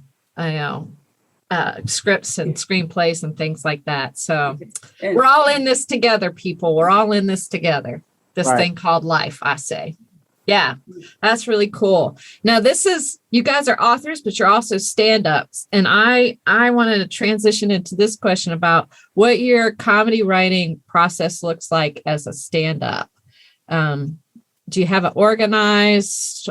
scripts and screenplays and things like that. So we're all in this together, people. We're all in this together. This thing called life, I say. Yeah, that's really cool. Now, you guys are authors, but you're also stand-ups. And I wanted to transition into this question about what your comedy writing process looks like as a stand-up. Do you have an organized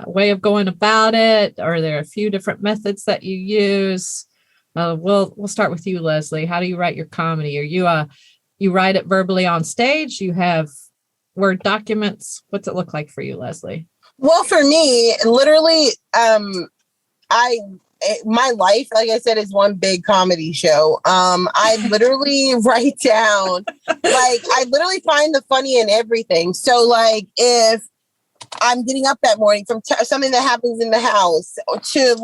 way of going about it? Or are there a few different methods that you use? We'll start with you, Leslie. How do you write your comedy? Are you write it verbally on stage? You have Word documents? What's it look like for you, Leslie? Well, for me, literally, my life, like I said, is one big comedy show. I literally write down, I literally find the funny in everything. So, if I'm getting up that morning from something that happens in the house to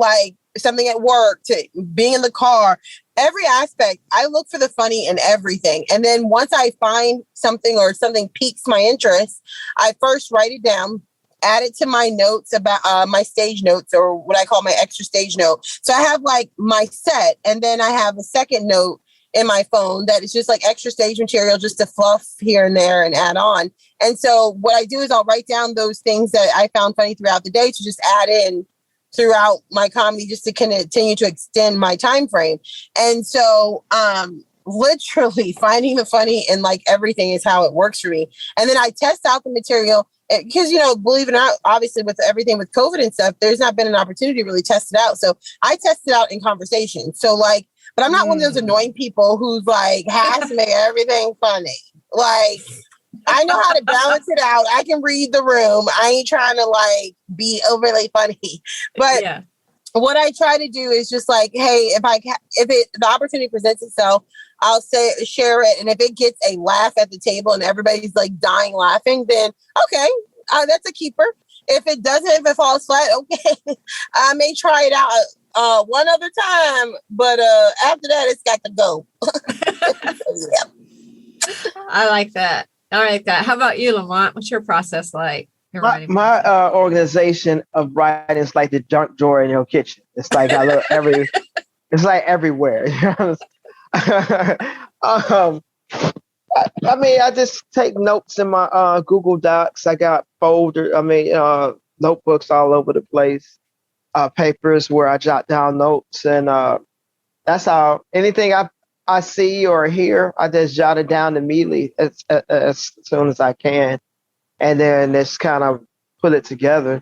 something at work to being in the car, every aspect, I look for the funny in everything. And then once I find something or something piques my interest, I first write it down, add it to my notes about my stage notes, or what I call my extra stage note. So I have my set, and then I have a second note in my phone that is just extra stage material just to fluff here and there and add on. And so what I do is I'll write down those things that I found funny throughout the day to just add in throughout my comedy, just to continue to extend my time frame. And so literally finding the funny in everything is how it works for me. And then I test out the material because, believe it or not, obviously with everything with COVID and stuff, there's not been an opportunity to really test it out. So I test it out in conversation. So but I'm not one of those annoying people who's has to make everything funny. I know how to balance it out. I can read the room. I ain't trying to be overly funny, but what I try to do is just like, hey, if the opportunity presents itself, I'll share it. And if it gets a laugh at the table and everybody's like dying laughing, then okay, that's a keeper. If it doesn't, if it falls flat, okay, I may try it out one other time, but after that, it's got to go. Yeah. I like that. How about you, Lamont? What's your process like? My organization of writing is like the junk drawer in your kitchen. It's like it's like everywhere. I just take notes in my Google Docs. I got notebooks all over the place, papers where I jot down notes, and that's how anything I see or hear, I just jot it down immediately as soon as I can. And then just kind of put it together,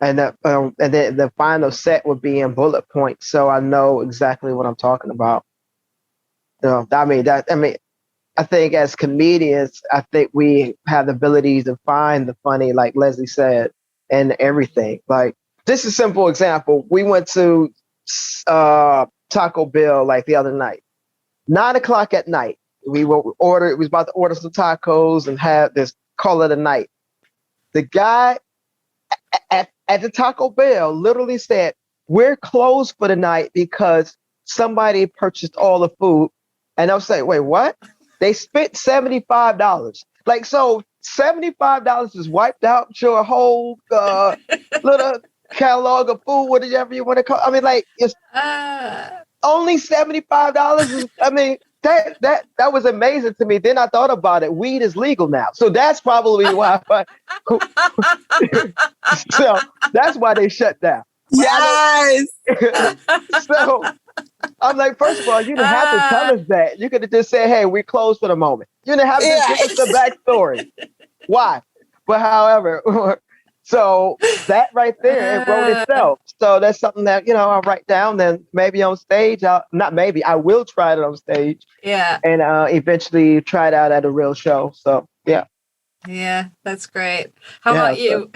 and then the final set would be in bullet points, so I know exactly what I'm talking about. I think as comedians, I think we have the ability to find the funny, like Leslie said, and everything. Like, this is a simple example. We went to Taco Bell like the other night, 9:00 at night. We was about to order some tacos and have this. Call it a night. The guy at the Taco Bell literally said, "We're closed for the night because somebody purchased all the food." And I was like, "Wait, what?" They spent $75. Like, so $75 is wiped out your whole little catalog of food, whatever you want to call it. I mean, like, it's only $75. That was amazing to me. Then I thought about it. Weed is legal now. So that's probably why. So that's why they shut down. Yes. So I'm like, first of all, you didn't have to tell us that. You could have just said, "Hey, we're closed for the moment." You didn't have to give us the backstory. Why? But however, so that right there, it wrote itself. So that's something that, I write down. Then maybe on stage, I will try it on stage. Yeah. And eventually try it out at a real show. So, yeah. Yeah, that's great. How about you?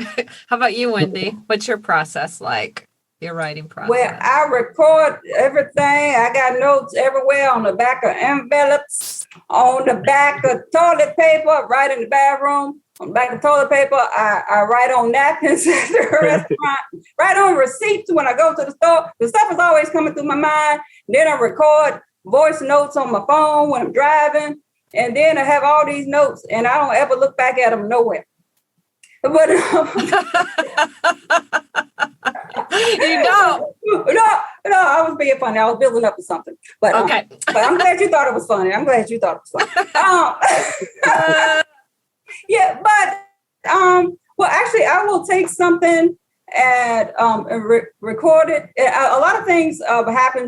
How about you, Wendy? What's your process like? Your writing process? Well, I record everything. I got notes everywhere on the back of envelopes, on the back of toilet paper, right in the bathroom. On the back of toilet paper, I write on napkins at the restaurant, write on receipts when I go to the store. The stuff is always coming through my mind. Then I record voice notes on my phone when I'm driving. And then I have all these notes, and I don't ever look back at them nowhere. But you don't? No, I was being funny. I was building up to something. But okay. But I'm glad you thought it was funny. Yeah, but well, actually, I will take something and record it. A lot of things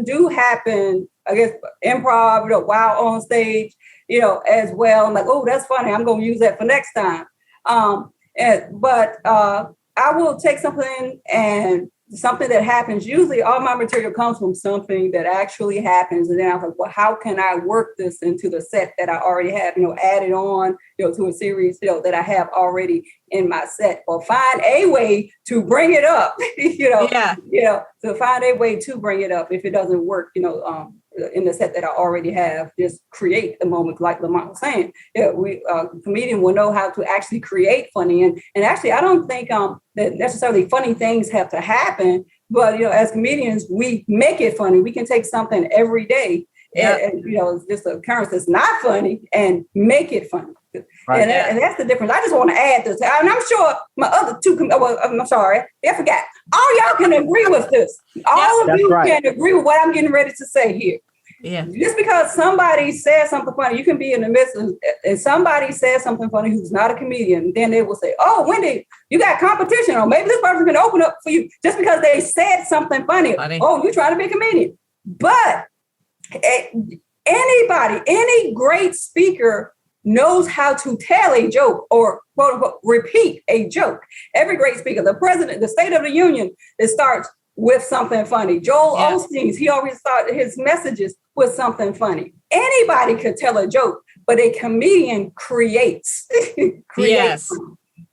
do happen. I guess improv, while on stage, as well. I'm like, oh, that's funny. I'm going to use that for next time. But I will take something and something that happens. Usually all my material comes from something that actually happens. And then I was like, well, how can I work this into the set that I already have, add it on, to a series, that I have already in my set, or find a way to bring it up, to find a way to bring it up. If it doesn't work, in the set that I already have, just create the moment, like Lamont was saying. Comedian will know how to actually create funny, and actually, I don't think that necessarily funny things have to happen, but as comedians, we make it funny. We can take something every day, and just a occurrence that's not funny, and make it funny. Right. And that's the difference. I just want to add this, and I'm sure my other two. I'm sorry, I forgot. All y'all can agree with this. All of you can agree with what I'm getting ready to say here. Yeah. Just because somebody says something funny, you can be in the midst of, and somebody says something funny who's not a comedian, then they will say, "Oh, Wendy, you got competition," or maybe this person can open up for you just because they said something funny. Oh, you're trying to be a comedian. But any great speaker knows how to tell a joke, or quote unquote repeat a joke. Every great speaker, the president, the State of the Union, it starts with something funny. Joel Osteen, he always started his messages with something funny. Anybody could tell a joke, but a comedian creates. Yes.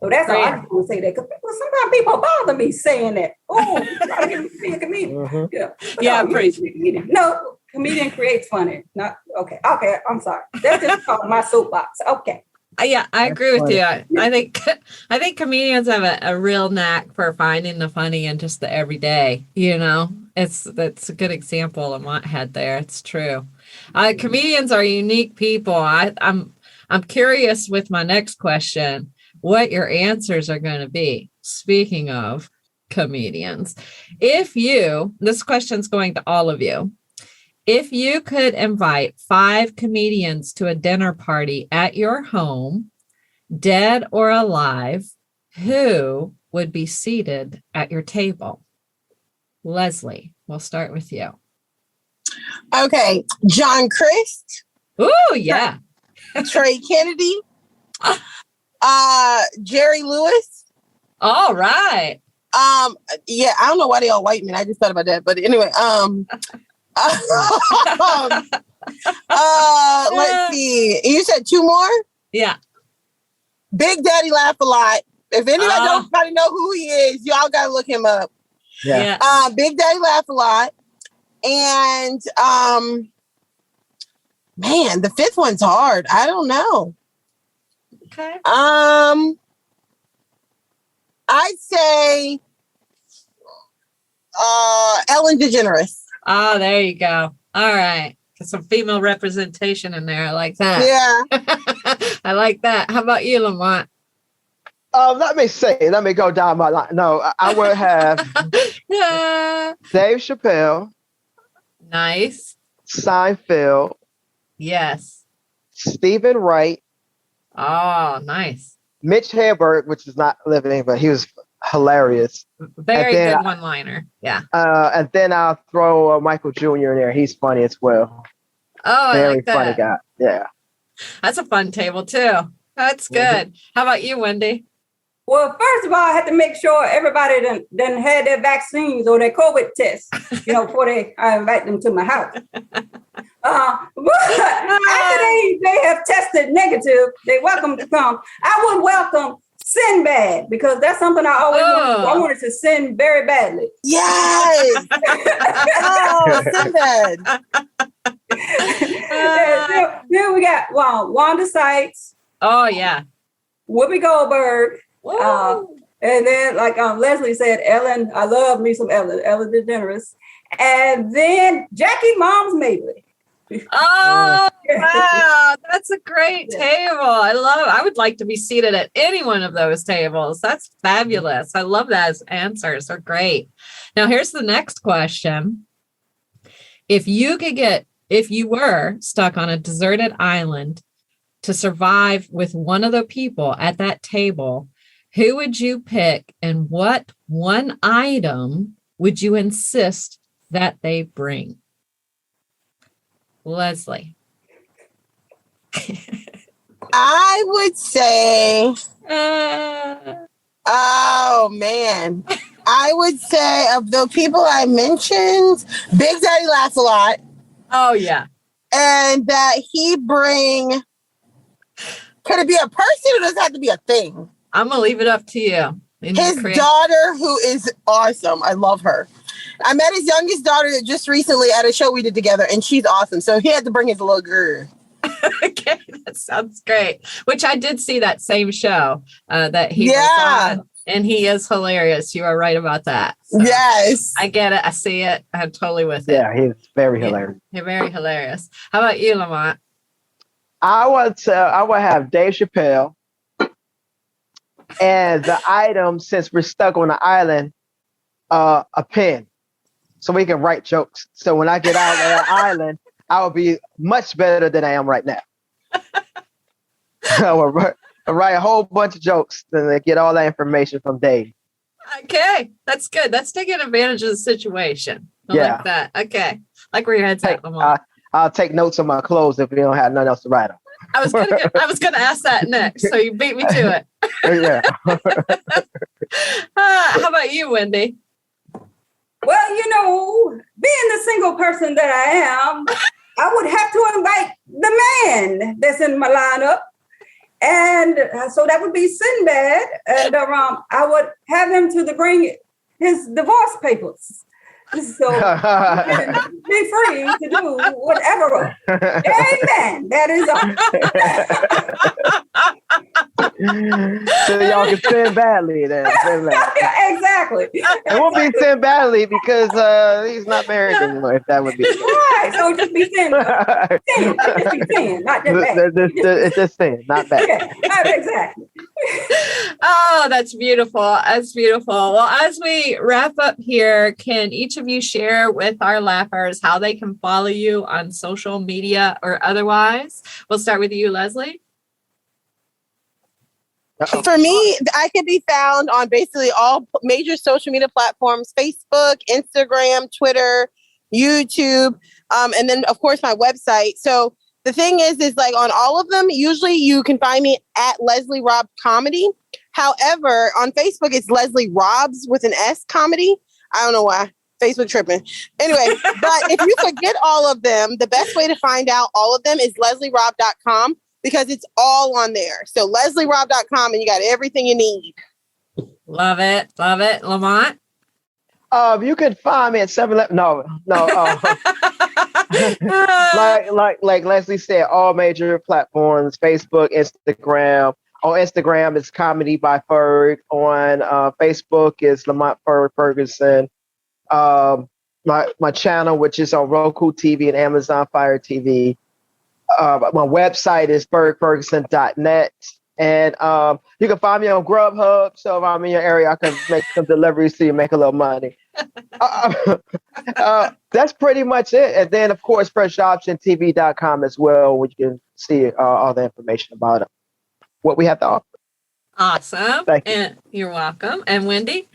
So that's all I just want to say that, because sometimes people bother me saying that. Oh, you gotta be a comedian. Mm-hmm. Yeah, Yeah, no, comedian. No, comedian creates funny. Not okay. Okay, I'm sorry. That's just my soapbox. Okay. Yeah, I agree with you. funny. I think comedians have a real knack for finding the funny in just the everyday. That's a good example Lamont had there. It's true. Comedians are unique people. I'm curious with my next question what your answers are going to be. Speaking of comedians, this question's going to all of you. If you could invite 5 comedians to a dinner party at your home, dead or alive, who would be seated at your table? Leslie, we'll start with you. Okay. John Christ, Ooh, yeah. Trey Kennedy, Jerry Lewis. All right. Yeah, I don't know why they all white men. I just thought about that. But anyway, let's see. You said 2 more? Yeah. Big Daddy Laugh a Lot. If anybody don't know who he is, y'all gotta look him up. Yeah. Big Daddy Laugh a Lot. And man, the 5th one's hard. I don't know. Okay. I'd say Ellen DeGeneres. Oh, there you go. All right. Get some female representation in there. I like that. Yeah. I like that. How about you, Lamont? Let me go down my line. No, I would have Yeah. Dave Chappelle, Nice. Seinfeld, Yes. Stephen Wright, Oh, nice. Mitch Hedberg, which is not living, but he was hilarious. Very then good one-liner. Yeah. And then I'll throw Michael Jr. in there. He's funny as well. Oh, I Very like that. funny guy. Yeah. That's a fun table too. That's good. How about you, Wendy? Well, first of all, I had to make sure everybody done had their vaccines or their COVID tests, before I invite them to my house. But after they have tested negative, they're welcome to come. I would welcome Sinbad, because that's something I always wanted. I wanted to sin very badly. Yes. Oh, Sinbad. Then we got Wanda Sykes. Oh, yeah. Whoopi Goldberg. And then, like Leslie said, Ellen. I love me some Ellen DeGeneres. And then Jackie Moms Mabley. Oh, wow. That's a great table. I would like to be seated at any one of those tables. That's fabulous. I love those answers. They're great. Now, here's the next question. If you were stuck on a deserted island to survive with one of the people at that table, who would you pick, and what one item would you insist that they bring? Leslie. I would say, oh man, I would say of the people I mentioned, Big Daddy Laugh a Lot. Oh yeah. And that he bring, could it be a person or does it have to be a thing? I'm going to leave it up to you. His daughter, who is awesome. I love her. I met his youngest daughter just recently at a show we did together, and she's awesome. So he had to bring his little girl. Okay, that sounds great. Which I did see that same show that he was on, and he is hilarious. You are right about that. So yes. I get it. I see it. I'm totally with it. Yeah, he's very hilarious. You're very hilarious. How about you, Lamont? I would have Dave Chappelle. And the item, since we're stuck on the island, a pen, so we can write jokes. So when I get out of the island, I will be much better than I am right now. I will write a whole bunch of jokes and get all that information from Dave. Okay, that's good. That's taking advantage of the situation. I like that. Okay, like where your head's at, Lamont. I'll take notes on my clothes if we don't have nothing else to write on. I was gonna ask that next, so you beat me to it. Yeah. How about you, Wendy? Well, being the single person that I am, I would have to invite the man that's in my lineup. And so that would be Sinbad. And I would have him to bring his divorce papers. So he can be free to do whatever. Amen. That is all. So y'all can sin badly then. Yeah, exactly. It won't be sin badly because he's not married anymore, if that would be. Right. So just be sin. Sin. Just be sin, not just bad. It's just sin, not bad. Yeah, exactly. Oh, that's beautiful. That's beautiful. Well, as we wrap up here, can each of you share with our laughers how they can follow you on social media or otherwise? We'll start with you, Leslie. Uh-oh. For me, I can be found on basically all major social media platforms: Facebook, Instagram, Twitter, YouTube, and then of course my website. So the thing is like on all of them, usually you can find me at Leslie Robb Comedy. However, on Facebook, it's Leslie Robbs with an S Comedy. I don't know why. Facebook tripping. Anyway, but if you forget all of them, the best way to find out all of them is leslierobb.com. because it's all on there. So leslierobb.com and you got everything you need. Love it. Love it. Lamont? You could find me at 7-Eleven. No. like Leslie said, all major platforms, Facebook, Instagram. On Instagram, it's Comedy by Ferg. On Facebook, it's Lamont Ferguson. My channel, which is on Roku TV and Amazon Fire TV. My website is fergferguson.net. And you can find me on Grubhub. So if I'm in your area, I can make some deliveries so you make a little money. That's pretty much it. And then, of course, freshoptiontv.com as well, where you can see all the information about what we have to offer. Awesome. Thank you. And you're welcome. And Wendy?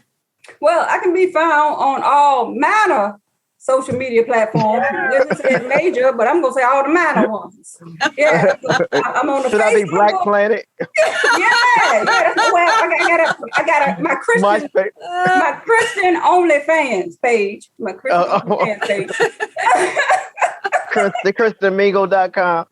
Well, I can be found on all manner social media platforms. This is major, but I'm gonna say all the minor ones. Yeah, I'm on the Should Facebook. I be Black Planet? Yeah, that's the way I got my Christian OnlyFans page. My Christian OnlyFans page. TheChristianMingle.com.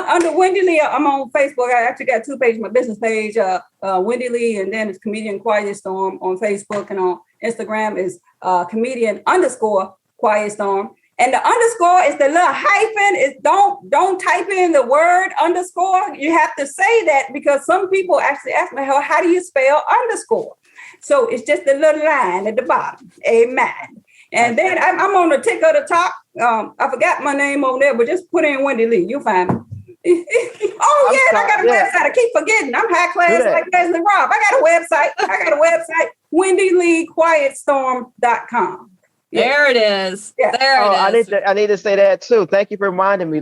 Under Wendy Lee, I'm on Facebook. I actually got two pages. My business page, Wendy Lee, and then it's comedian QuietStorm on Facebook, and on Instagram is comedian_QuietStorm. And the underscore is the little hyphen. Is don't type in the word underscore. You have to say that because some people actually ask me, how do you spell underscore? So it's just the little line at the bottom. Amen. And then I'm on the tick of the top. I forgot my name over there, but just put in Wendy Lee. You'll find me. Oh, yeah, I got a website. I keep forgetting. I'm high class like Leslie Robb. I got a website. WendyLeeQuietStorm.com. Yeah. There it is. Yeah. There it is. I need to say that too. Thank you for reminding me,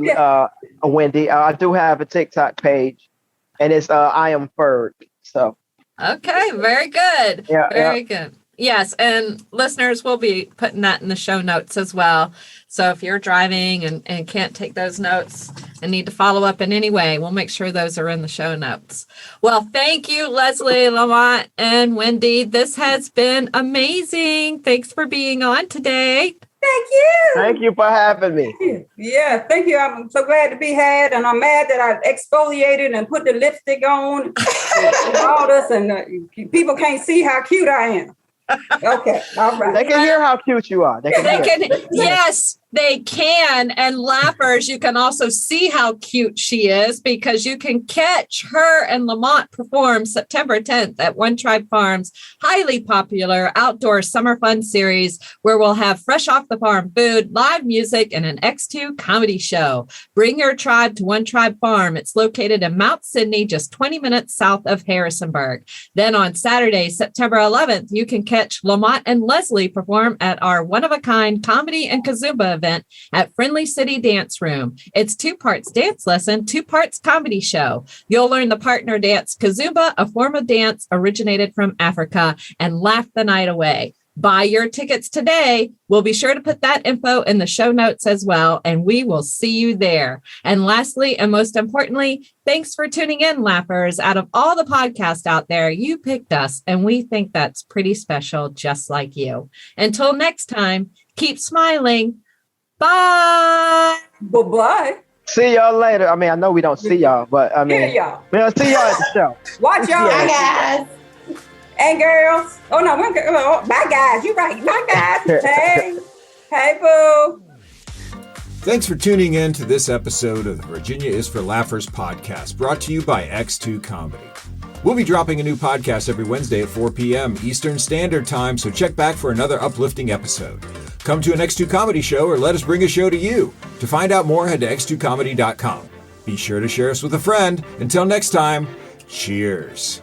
Wendy. I do have a TikTok page, and it's I am Ferg. So. Okay, very good. Yeah, very good. Yes, and listeners, we'll be putting that in the show notes as well. So if you're driving and can't take those notes and need to follow up in any way, we'll make sure those are in the show notes. Well, thank you, Leslie, Lamont, and Wendy. This has been amazing. Thanks for being on today. Thank you. Thank you for having me. Yeah, thank you. I'm so glad to be had, and I'm mad that I exfoliated and put the lipstick on and all this, and people can't see how cute I am. Okay, all right. They can hear how cute you are. Yes, they can. And laughers, you can also see how cute she is because you can catch her and Lamont perform September 10th at One Tribe Farms' highly popular outdoor summer fun series, where we'll have fresh off the farm food, live music, and an X2 comedy show. Bring your tribe to One Tribe Farm. It's located in Mount Sydney, just 20 minutes south of Harrisonburg. Then on Saturday, September 11th, you can catch Lamont and Leslie perform at our one-of-a-kind comedy and kazumba event at Friendly City Dance Room. It's 2 parts dance lesson, 2 parts comedy show. You'll learn the partner dance kazumba, a form of dance originated from Africa, and laugh the night away. Buy your tickets today. We'll be sure to put that info in the show notes as well, and we will see you there. And lastly, and most importantly, thanks for tuning in, laughers. Out of all the podcasts out there, you picked us, and we think that's pretty special, just like you. Until next time, keep smiling. Bye. Bye-bye. See y'all later. I mean, I know we don't see y'all, but I mean, Yeah, y'all. we'll see y'all at the show. Watch y'all. Bye, guys. And girls. Oh no, bye guys. You're right. Bye guys. Hey. Hey boo. Thanks for tuning in to this episode of the Virginia is for Laughers podcast, brought to you by X2 Comedy. We'll be dropping a new podcast every Wednesday at 4 p.m. Eastern Standard Time, so check back for another uplifting episode. Come to an X2 Comedy show or let us bring a show to you. To find out more, head to x2comedy.com. Be sure to share us with a friend. Until next time, cheers.